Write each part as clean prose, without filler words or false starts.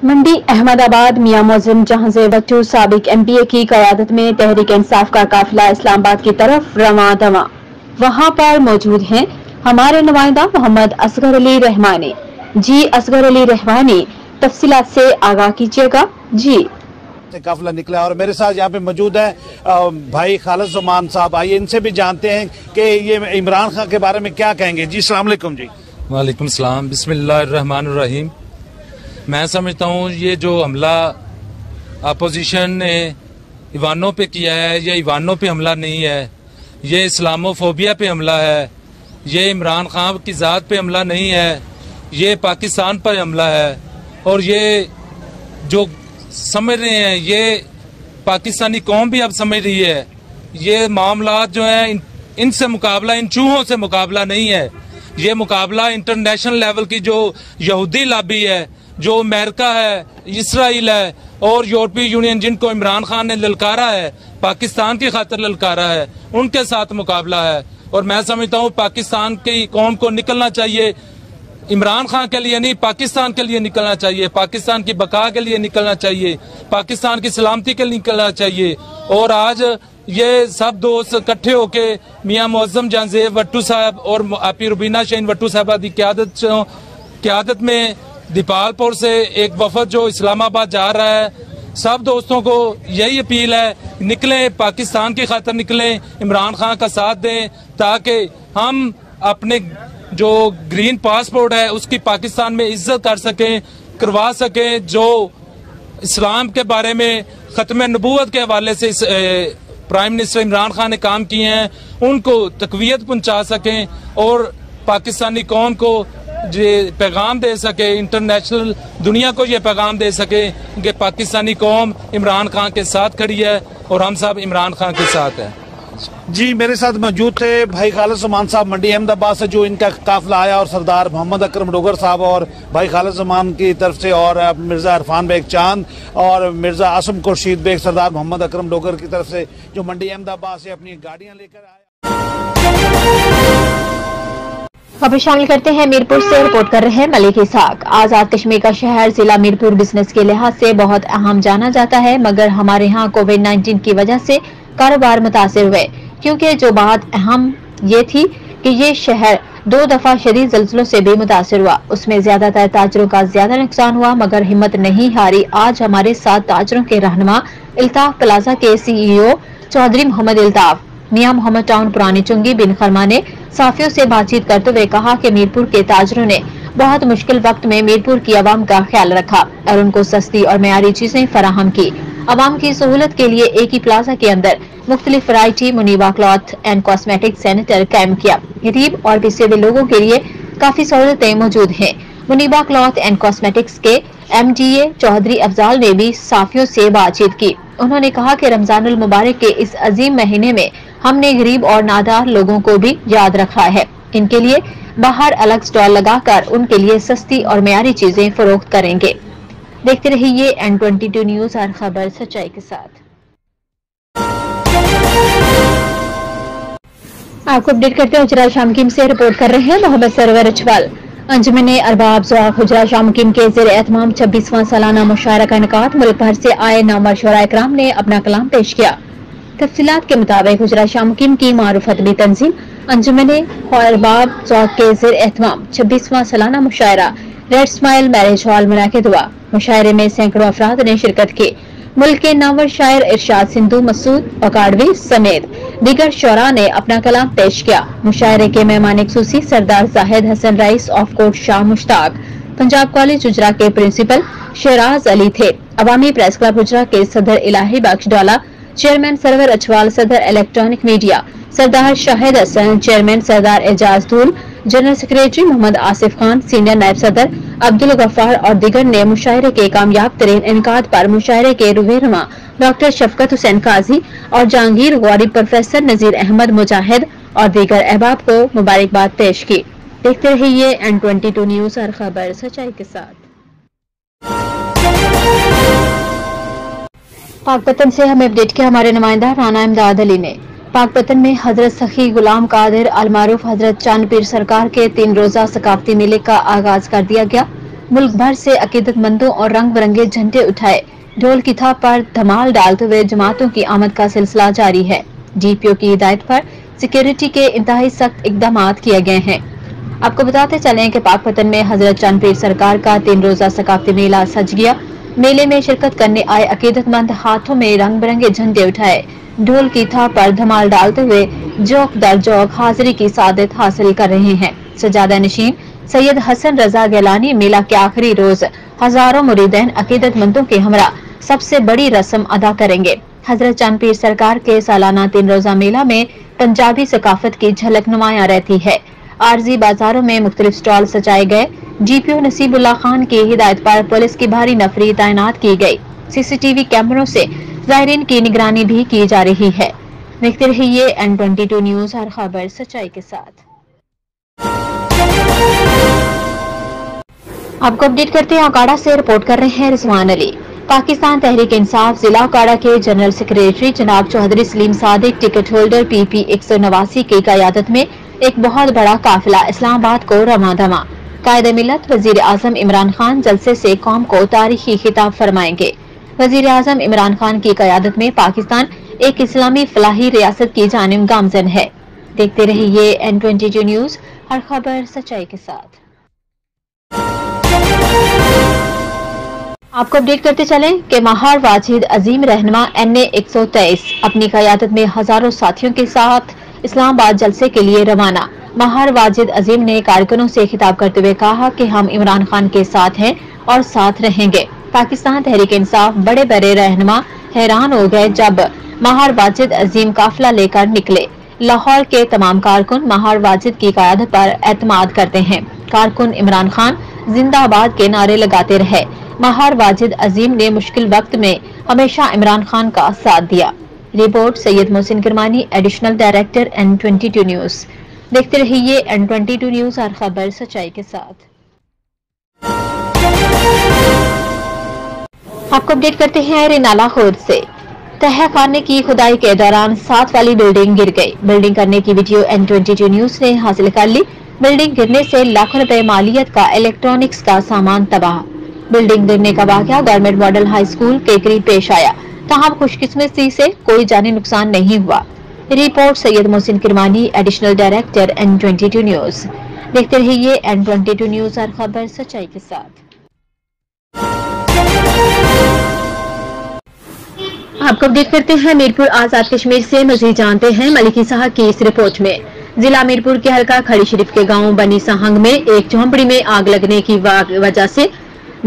मंडी अहमदाबाद मियां मौज़म जहांज़ेब भट्टू साबिक MPA की क़यादत में तहरीक इंसाफ का काफिला इस्लामाबाद की तरफ रवां दवां। वहां पर मौजूद हैं हमारे नुमाइंदा मोहम्मद असगर अली रहमानी। जी असगर अली रहमानी, तफसीलात से आगाह कीजिएगा। जी काफिला निकला और मेरे साथ यहाँ पे मौजूद है भाई खालिद ज़मान साहब। आइए इनसे भी जानते हैं कि ये इमरान खान के बारे में क्या कहेंगे। जी अस्सलाम वालेकुम। जी वालेकुम सलाम। बिस्मिल्लाहिर्रहमानिर्रहीम। मैं समझता हूँ ये जो हमला अपोजिशन ने ईवानों पे किया है, ये ईवानों पे हमला नहीं है, ये इस्लामोफोबिया पे हमला है, ये इमरान खान की ज़ात पे हमला नहीं है, ये पाकिस्तान पर हमला है। और ये जो समझ रहे हैं, ये पाकिस्तानी कौम भी अब समझ रही है, ये मामला जो है इनसे मुकाबला, इन चूहों से मुकाबला नहीं है, ये मुकाबला इंटरनेशनल लेवल की जो यहूदी लॉबी है, जो अमेरिका है, इसराइल है और यूरोपीय यूनियन, जिनको इमरान खान ने ललकारा है, पाकिस्तान की खातिर ललकारा है, उनके साथ मुकाबला है। और मैं समझता हूँ पाकिस्तान की कौम को निकलना चाहिए, इमरान खान के लिए नहीं, पाकिस्तान के लिए निकलना चाहिए, पाकिस्तान की बका के लिए निकलना चाहिए, पाकिस्तान की सलामती के लिए निकलना चाहिए। और आज ये सब दोस्त इकट्ठे होके मियां मौज़म जहांज़ेब भट्टू साहब और आपी रुबीना शहीन भट्टू साहबा की क़यादत में दीपालपुर से एक वफद जो इस्लामाबाद जा रहा है, सब दोस्तों को यही अपील है, निकलें, पाकिस्तान की खातिर निकलें, इमरान खान का साथ दें, ताकि हम अपने जो ग्रीन पासपोर्ट है उसकी पाकिस्तान में इज्जत कर सकें, करवा सकें, जो इस्लाम के बारे में ख़त्म नबूवत के हवाले से प्राइम मिनिस्टर इमरान खान ने काम किए हैं, उनको तक़वियत पहुंचा सकें और पाकिस्तानी कौम को ये पैगाम दे सके, इंटरनेशनल दुनिया को ये पैगाम दे सके कि पाकिस्तानी कौम इमरान खान के साथ खड़ी है और हम सब इमरान खान के साथ हैं। जी मेरे साथ मौजूद थे भाई खालिद ज़मान साहब मंडी अहमदाबाद से, जो इनका काफिला आया, और सरदार मोहम्मद अकरम डोगर साहब और भाई खालिद ज़मान की तरफ से, और मिर्ज़ा इरफान बेग चांद और मिर्ज़ा आसम खुर्शीद बेग सरदार मोहम्मद अकरम डोगर की तरफ से, जो मंडी अहमदाबाद से अपनी गाड़ियां लेकर आए। खबर शामिल करते हैं मीरपुर से। रिपोर्ट कर रहे हैं मलिक इसाक। आजाद कश्मीर का शहर जिला मीरपुर बिजनेस के लिहाज से बहुत अहम जाना जाता है, मगर हमारे यहाँ कोविड-19 की वजह से कारोबार मुतासिर हुए, क्योंकि जो बात अहम ये थी कि ये शहर 2 दफा शदीद ज़ल्ज़लों से भी मुतासिर हुआ, उसमें ज्यादातर ताजरों का ज्यादा नुकसान हुआ, मगर हिम्मत नहीं हारी। आज हमारे साथ ताजरों के रहनुमा इल्ताफ प्लाजा के CEO चौधरी मोहम्मद इल्ताफ मियां मोहम्मद टाउन पुरानी चुंगी बिन खरमा ने साफियों से बातचीत करते हुए कहा कि मीरपुर के ताजरों ने बहुत मुश्किल वक्त में मीरपुर की आवाम का ख्याल रखा और उनको सस्ती और मयारी चीजें फराहम की। आवाम की सहूलत के लिए एक ही प्लाजा के अंदर मुख्तलिफ variety Muniba cloth and cosmetic centre कायम किया। गरीब और पिछड़े हुए लोगों के लिए काफी सहूलतें मौजूद हैं। मुनीबा क्लॉथ एंड कॉस्मेटिक्स के MDA चौधरी अफजाल ने भी साफियों से बातचीत की। उन्होंने कहा कि रमजानुल मुबारक के इस अजीम महीने में हमने गरीब और नादार लोगों को भी याद रखा है। इनके लिए बाहर अलग स्टॉल लगाकर उनके लिए सस्ती और मयारी चीजें फरोख्त करेंगे। देखते रहिए N22 न्यूज, हर खबर सच्चाई के साथ। आपको अपडेट करते हैं हुजरा शामकीम से। रिपोर्ट कर रहे हैं मोहम्मद सरवर अचवाल। अंजुमन अरबाब ज़ौक़ हुजरा शामकीम के ज़ेर एहतमाम 26वां सालाना मुशायरा का इनेकाद। मुल्क भर से आए नामवर शुअरा इकराम ने अपना कलाम पेश किया। तफसीलात के मुताबिक हुजरा शामकीम की मारूफ अदबी तंजीम अंजुमन अरबाब ज़ौक़ के ज़ेर एहतमाम 26वां सालाना मुशायरा रेड स्माइल मैरिज हॉल मुनाकिद हुआ। मुशायरे में सैकड़ों अफराद ने शिरकत की। मुल्क के नामवर शायर इरशाद सिंधु, मसूद अकाडवी समेत दीगर शुअरा ने अपना कलाम पेश किया। मुशायरे के मेहमान खुसूसी सरदार जाहिद हसन रईस ऑफ कोर्ट शाह मुश्ताक, पंजाब कॉलेज हुजरा के प्रिंसिपल शहराज अली थे। अवामी प्रेस क्लब हुजरा के सदर इलाही बख्श डॉला, चेयरमैन सरवर अचवाल, सदर electronic media Sardar Shahid Hasan, chairman Sardar Ejaz Dhool, general secretary Mohammad Asif Khan, senior नायब सदर अब्दुल गफ्फार और दीगर ने मुशायरे के कामयाब तरीन इनकाद पर मुशायरे के रूबेनुमा डॉक्टर शफकत हुसैन काजी और जहांगीर गौरी, प्रोफेसर नजीर अहमद मुजाहिद और दीगर अहबाब को मुबारकबाद पेश की। देखते रहिए N22 न्यूज, हर खबर सच्चाई के साथ। पाकपतन से हमें अपडेट किया हमारे नुमाइंदा राना इमदाद अली ने। पाकपतन में हजरत सखी गुलाम कादिर अलमारूफ हजरत चांद पीर सरकार के 3 रोजा सकाफती मेले का आगाज कर दिया गया। मुल्क भर से अकीदतमंदों और रंग बिरंगे झंडे उठाए ढोल की थाप पर धमाल डालते हुए जमातों की आमद का सिलसिला जारी है। DPO की हिदायत पर सिक्योरिटी के इंतहाई सख्त इकदाम किए गए हैं। आपको बताते चलें कि पाकपतन में हजरत चंद पीर सरकार का 3 रोजा सकाफती मेला सज गया। मेले में शिरकत करने आए अकीदतमंद हाथों में रंग बिरंगे झंडे उठाए ढोल की थाप पर धमाल डालते हुए जोक दर जोक हाजिरी की सादत हासिल कर रहे हैं। सजादा नशीन सैयद हसन रजा गैलानी मेला के आखिरी रोज हजारों मुरीदैन अकीदतमंदों के हमरा सबसे बड़ी रस्म अदा करेंगे। हजरत चंद पीर सरकार के सालाना 3 रोजा मेला में पंजाबी सकाफत की झलक नुमाया रहती है। आरजी बाजारों में मुख्तलिफ स्टॉल सजाए गए। DPO नसीबुल्ला खान की हिदायत पर पुलिस की भारी नफरी तैनात की गई। CCTV कैमरों से ज़ायरीन की निगरानी भी की जा रही है। देखते रहिए N22 न्यूज, हर खबर सच्चाई के साथ। आपको अपडेट करते हैं अकाड़ा से रिपोर्ट कर रहे हैं रिजवान अली। पाकिस्तान तहरीक इंसाफ जिला अकाड़ा के जनरल सेक्रेटरी जनाब Chaudhry Saleem Sadiq ticket holder PP 189 की क़यादत में एक बहुत बड़ा काफिला इस्लामाबाद को रवाना दवा। कायदे मिल्लत वजीर आजम इमरान खान जलसे से कौम को तारीखी खिताब फरमाएंगे। वजीर आजम इमरान खान की क़यादत में पाकिस्तान एक इस्लामी फलाही रियासत की जानिब गामजन है। देखते रहिए N22 न्यूज, हर खबर सच्चाई के साथ। आपको अपडेट करते चलें कि महार वाजिद अजीम रहनुमा NA 123 अपनी क़यादत में हजारों साथियों के साथ इस्लामाबाद जलसे के लिए रवाना। महार वाजिद अजीम ने कारकुनों से खिताब करते हुए कहा कि हम इमरान खान के साथ हैं और साथ रहेंगे। पाकिस्तान तहरीक इंसाफ बड़े बड़े रहनुमा हैरान हो गए जब महार वाजिद अजीम काफिला लेकर निकले। लाहौर के तमाम कारकुन महार वाजिद की क़यादत पर एतमाद करते हैं। कारकुन इमरान खान जिंदाबाद के नारे लगाते रहे। महार वाजिद अजीम ने मुश्किल वक्त में हमेशा इमरान खान का साथ दिया। Report Syed Mohsin Kirmani, additional director N22 news. देखते रहिए N22 न्यूज, हर खबर सच्चाई के साथ। आपको अपडेट करते हैं रेनाला खुर्द से। तह खाने की खुदाई के दौरान 7 वाली बिल्डिंग गिर गई। बिल्डिंग करने की वीडियो N22 न्यूज ने हासिल कर ली। बिल्डिंग गिरने से लाखों रुपए मालियत का इलेक्ट्रॉनिक्स का सामान तबाह। बिल्डिंग गिरने का वाकया गवर्नमेंट मॉडल हाई स्कूल के करीब पेश आया। तमाम खुशकिस्मती से कोई जानी नुकसान नहीं हुआ। Report Syed Mohsin Kirmani, additional director N22 news. देखते रहिए N22 न्यूज, हर खबर सच्चाई के साथ। आपको अपडेट करते हैं मीरपुर आजाद कश्मीर से। मजीद जानते हैं मलिकी साहब की इस रिपोर्ट में। जिला मीरपुर के हल्का खड़ी शरीफ के गांव बनी सहंग में एक झोंपड़ी में आग लगने की वजह से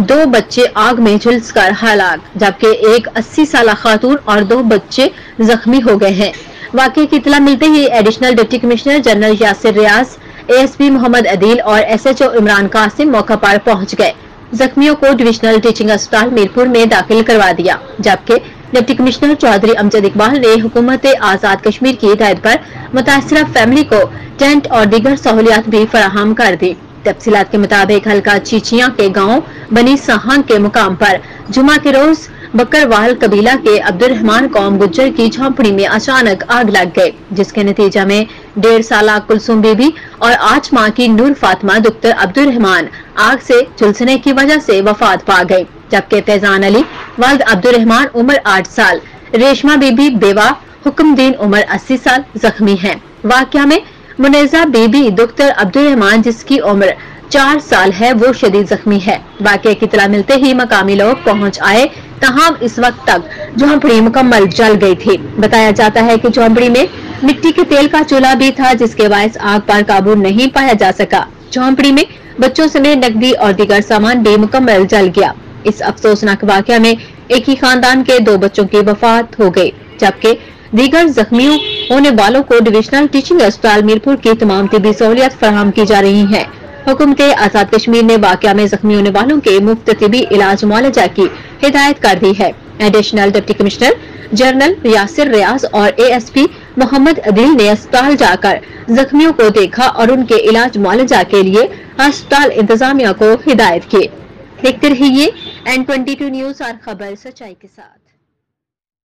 2 बच्चे आग में झुलसकर हलाक, जबकि एक 80 साल खातून और 2 बच्चे जख्मी हो गए हैं। वाकये की इत्तला मिलते ही additional deputy commissioner general Yasir Riaz, ASP Mohammad Adeel और SHO इमरान कासिम मौका पर पहुंच गए। जख्मियों को डिविजनल टीचिंग अस्पताल मीरपुर में दाखिल करवा दिया, जबकि डिप्टी कमिश्नर चौधरी अमजद इकबाल ने हुकूमत आजाद कश्मीर की हिदायत पर मुतासिरा फैमिली को टेंट और दीगर सहूलियात भी फराहम कर दी। तफसीलात के मुताबिक हल्का चीचिया के गांव बनी सहंग के मुकाम पर जुमा के रोज बकरवाल कबीला के अब्दुल रहमान कौम गुज्जर की झोंपड़ी में अचानक आग लग गई, जिसके नतीजा में 1.5 साल कुलसुम बीबी और 8 माह की नूर फातिमा दुख्तर अब्दुल रहमान आग से झुलसने की वजह से वफात पा गई, जबकि फैजान अली वल्द अब्दुल रहमान उम्र 8 साल, रेशमा बीबी बेवा हुक्मदीन उम्र 80 साल जख्मी है। वाकया में मुनेजा बीबी दुख्तर अब्दुल रहमान जिसकी उम्र 4 साल है वो शदीद जख्मी है। वाकये की इत्तला मिलते ही मकामी लोग पहुंच आए, तमाम इस वक्त तक झोंपड़ी मुकम्मल जल गई थी। बताया जाता है कि झोंपड़ी में मिट्टी के तेल का चूल्हा भी था, जिसके बायस आग पर काबू नहीं पाया जा सका। झोंपड़ी में बच्चों समेत नकदी और दीगर सामान भी मुकम्मल जल गया। इस अफसोसनाक वाकया में एक ही खानदान के 2 बच्चों की वफात हो गई, जबकि दीगर जख्मियों होने वालों को डिविजनल टीचिंग अस्पताल मीरपुर की तमाम तिबी सहूलियत फराहम की जा रही है। हुकूमत आजाद कश्मीर ने वाकया में जख्मी होने वालों के मुफ्त तिबी इलाज मुआलजा की हिदायत कर दी है। Additional deputy commissioner general Yasir Riaz और ASP मोहम्मद अदील ने अस्पताल जाकर जख्मियों को देखा और उनके इलाज मुआलजा के लिए अस्पताल इंतजामिया को हिदायत की। देखते रहिए N22 न्यूज, हर खबर सच्चाई के साथ।